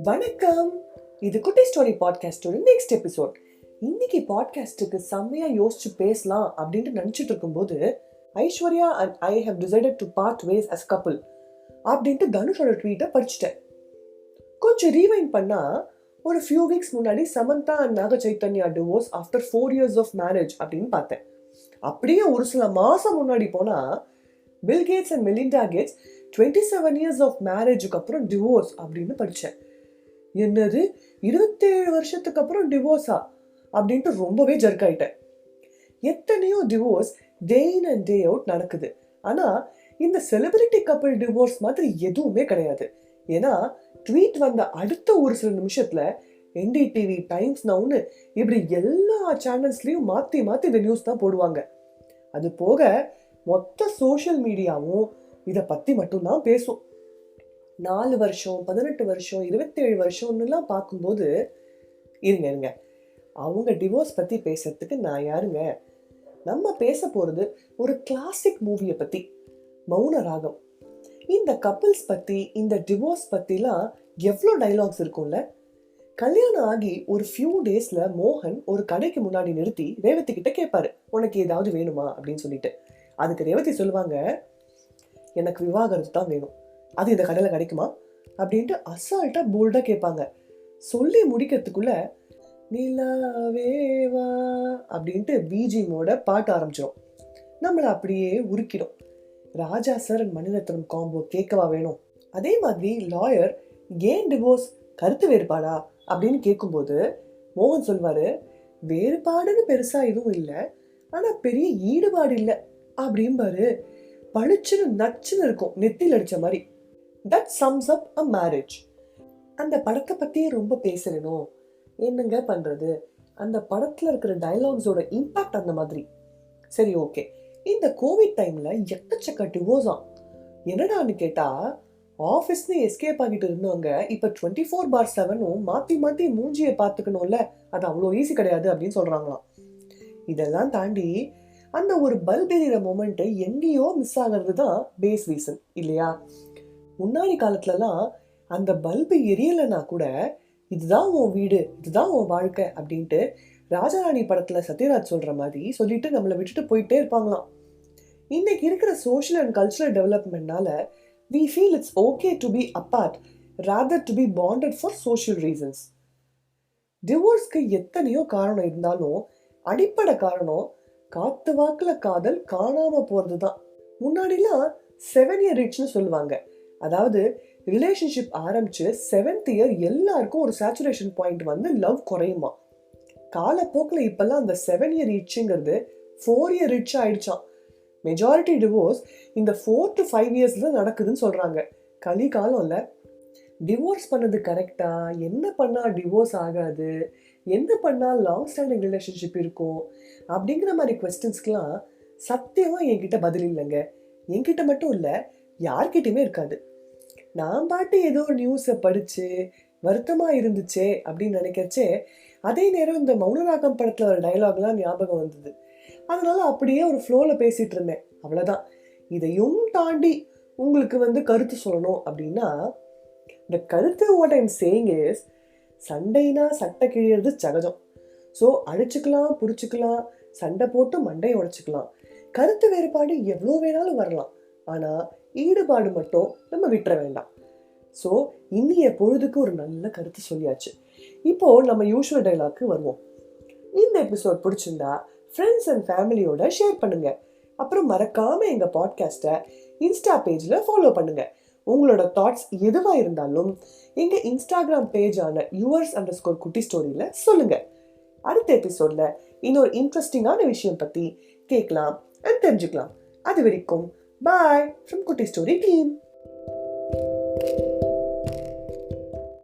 வணக்கம், இது குட்டி ஸ்டோரி பாட்காஸ்டோட நெக்ஸ்ட் எபிசோட். இன்னைக்கு பாட்காஸ்டுக்கு செம்மையா யோசிச்சு பேசலாம் அப்படின்ட்டு நினைச்சிட்டு இருக்கும்போது Aishwarya and I have decided to part ways as couple அப்படின்ட்டு தனுஷோட ட்வீட்டை படிச்சுட்டேன். கொஞ்சம் ரீவைண்ட் பண்ணா ஒரு ஃபியூ வீக்ஸ் முன்னாடி Samantha and Naga Chaitanya divorce after 4 years of marriage அப்படின்னு பார்த்தேன். அப்படியே ஒரு சில மாசம் முன்னாடி போனா Bill Gates and Melinda Gates 27 years of மேரேஜுக்கு அப்புறம் டிவோர்ஸ் அப்படின்னு படித்தேன். என்னது 27 வருஷத்துக்கு அப்புறம் டிவோர்ஸா அப்படின்ட்டு ரொம்பவே ஜர்க் ஆயிட்டேன். எத்தனையோ divorce day in and day out நடக்குது. ஆனா இந்த செலிபிரிட்டி கப்பிள் டிவோர்ஸ் மாதிரி எதுவுமே கிடையாது. ஏன்னா ட்வீட் வந்த அடுத்த ஒரு சில நிமிஷத்துல என்டிடிவி, டைம்ஸ் நவுன்னு இப்படி எல்லா சேனல்ஸ்லயும் மாத்தி மாத்தி இந்த நியூஸ் தான் போடுவாங்க. அது போக மொத்த சோஷியல் மீடியாவும் இதை பத்தி மட்டும்தான் பேசும். 4 வருஷம், 18 வருஷம், 27 வருஷம்னுலாம் பார்க்கும்போது இருங்க அவங்க டிவோர்ஸ் பத்தி பேசுறதுக்கு நான் யாருங்க? நம்ம பேச போறது ஒரு கிளாசிக் மூவியை பத்தி, மௌன ராகம். இந்த கப்பிள்ஸ் பத்தி, இந்த டிவோர்ஸ் பத்திலாம் எவ்வளோ டைலாக்ஸ் இருக்கும்ல. கல்யாணம் ஆகி ஒரு ஃபியூ டேஸ்ல மோகன் ஒரு கடைக்கு முன்னாடி நிறுத்தி ரேவதி கிட்ட கேட்பாரு, உனக்கு ஏதாவது வேணுமா அப்படின்னு சொல்லிட்டு. அதுக்கு ரேவதி சொல்லுவாங்க, எனக்கு விவாகரத்து தான் வேணும், அது இந்த கடையில் கிடைக்குமா அப்படின்ட்டு அசால்ட்டா போல்டா கேட்பாங்க. சொல்லி முடிக்கிறதுக்குள்ள நிலாவேவா அப்படின்ட்டு பிஜிஎம்மோட பாட்டு ஆரம்பிச்சிடும். நம்மளை அப்படியே உருக்கிடும். ராஜா சார் அண்ட் மணிரத்னம் காம்போ கேட்கவா வேணும்? அதே மாதிரி லாயர் ஏன் டிவோர்ஸ், கருத்து வேறுபாடா அப்படின்னு கேட்கும்போது மோகன் சொல்வாரு, வேறுபாடுன்னு பெருசா எதுவும் இல்லை, ஆனா பெரிய ஈடுபாடு இல்லை அப்படிம்பாரு. பளிச்சுன்னு நச்சுன்னு இருக்கும், நெத்தியில் அடிச்ச மாதிரி. That sums up a marriage. அந்த படத்தை பத்தியே ரொம்ப பேசணும், என்னங்க பண்றது? அந்த படத்துல இருக்கிற டைலாக்ஸோட இம்பாக்ட் அந்த மாதிரி. சரி, ஓகே. இந்த கோவிட் டைம்ல எக்கச்சக்க டிவோர்ஸா. என்னடான்னு கேட்டா, ஆஃபீஸ்னு எஸ்கேப் ஆகிட்டு இருந்தவங்க இப்ப 24/7 மாத்தி மாத்தி மூஞ்சியை பார்த்துக்கணும்ல, அது அவ்வளோ ஈஸி கிடையாது அப்படின்னு சொல்றாங்களாம். இதெல்லாம் தாண்டி அந்த ஒரு பல்ப் எறிகிற மொமெண்ட் எங்கேயோ மிஸ் ஆகிறது தான் பேஸ் ரீசன் இல்லையா? முன்னாடி காலத்துலலாம் அந்த பல்பு எரியலைன்னா கூட இதுதான் உன் வீடு, இதுதான் உன் வாழ்க்கை அப்படின்ட்டு ராஜாராணி படத்துல சத்யராஜ் சொல்ற மாதிரி சொல்லிட்டு நம்மளை விட்டுட்டு போயிட்டே இருப்பாங்களாம். இன்னைக்கு இருக்கிற சோஷியல் அண்ட் கல்ச்சுரல் டெவலப்மெண்ட்னால we feel it's okay to be apart rather to be bonded for social reasons. டிவோர்ஸ்க்கு எத்தனையோ காரணம் இருந்தாலும் அடிப்படை காரணம் காத்து வாக்குல காதல் காணாம போறதுதான். முன்னாடிலாம் 7 year itchன்னு சொல்லுவாங்க. அதாவது ரிலேஷன்ஷிப் ஆரம்பிச்சு 7th year எல்லாருக்கும் ஒரு சேச்சுரேஷன் பாயிண்ட் வந்து லவ் குறையுமா. காலப்போக்கில் இப்பெல்லாம் அந்த 7 year itchங்கிறது 4 year itch ஆயிடுச்சான். மெஜாரிட்டி டிவோர்ஸ் இந்த 4 to 5 years நடக்குதுன்னு சொல்றாங்க. கலி காலம் இல்ல. டிவோர்ஸ் பண்ணது கரெக்டா? என்ன பண்ணா டிவோர்ஸ் ஆகாது? என்ன பண்ணா லாங் ஸ்டாண்டிங் ரிலேஷன்ஷிப் இருக்கும்? அப்படிங்கிற மாதிரி கொஸ்டின்ஸ்க்குலாம் சத்தியமா என்கிட்ட பதில் இல்லைங்க. என்கிட்ட மட்டும் இல்லை, யார்கிட்டயுமே இருக்காது. நான் பாட்டு ஏதோ ஒரு நியூஸை படிச்சு வருத்தமா இருந்துச்சே அப்படின்னு நினைக்கிறச்சே அதே நேரம் இந்த மௌனராகம் படத்துல ஒரு டைலாக்லாம் ஞாபகம் வந்தது. அதனால அப்படியே ஒரு ஃப்ளோல பேசிட்டு இருந்தேன், அவ்வளவுதான். இதையும் தாண்டி உங்களுக்கு கருத்து சொல்லணும் அப்படின்னா, இந்த கருத்து வாட் ஐம் சேயிங் இஸ், சண்டைனா சட்டை கிழியறது சகஜம். ஸோ அழிச்சுக்கலாம், பிடிச்சிக்கலாம், சண்டை போட்டு மண்டையை உடைச்சிக்கலாம். கருத்து வேறுபாடு எவ்வளோ வேணாலும் வரலாம், ஆனா ஈடுபாடு மட்டும் நம்ம விட்டுற வேண்டாம். ஸோ இன்னிய பொழுதுக்கு ஒரு நல்ல கருத்து சொல்லியாச்சு. இப்போ நம்ம யூஷுவல் டைலாக்கு வருவோம். இந்த எபிசோட் பிடிச்சிருந்தா ஃப்ரெண்ட்ஸ் அண்ட் ஃபேமிலியோட ஷேர் பண்ணுங்க. அப்புறம் மறக்காம எங்க பாட்காஸ்ட்டை இன்ஸ்டா பேஜ்ல ஃபாலோ பண்ணுங்க. உங்களோட தாட்ஸ் எதுவா இருந்தாலும் எங்க இன்ஸ்டாகிராம் பேஜான yours_குட்டி ஸ்டோரியில சொல்லுங்க. அடுத்த எபிசோட்ல இன்னொரு இன்ட்ரெஸ்டிங்கான விஷயம் பத்தி கேட்கலாம் அண்ட் தெரிஞ்சுக்கலாம். அது வரைக்கும் பாய் ஃப்ரம் குட்டி ஸ்டோரி டீம்.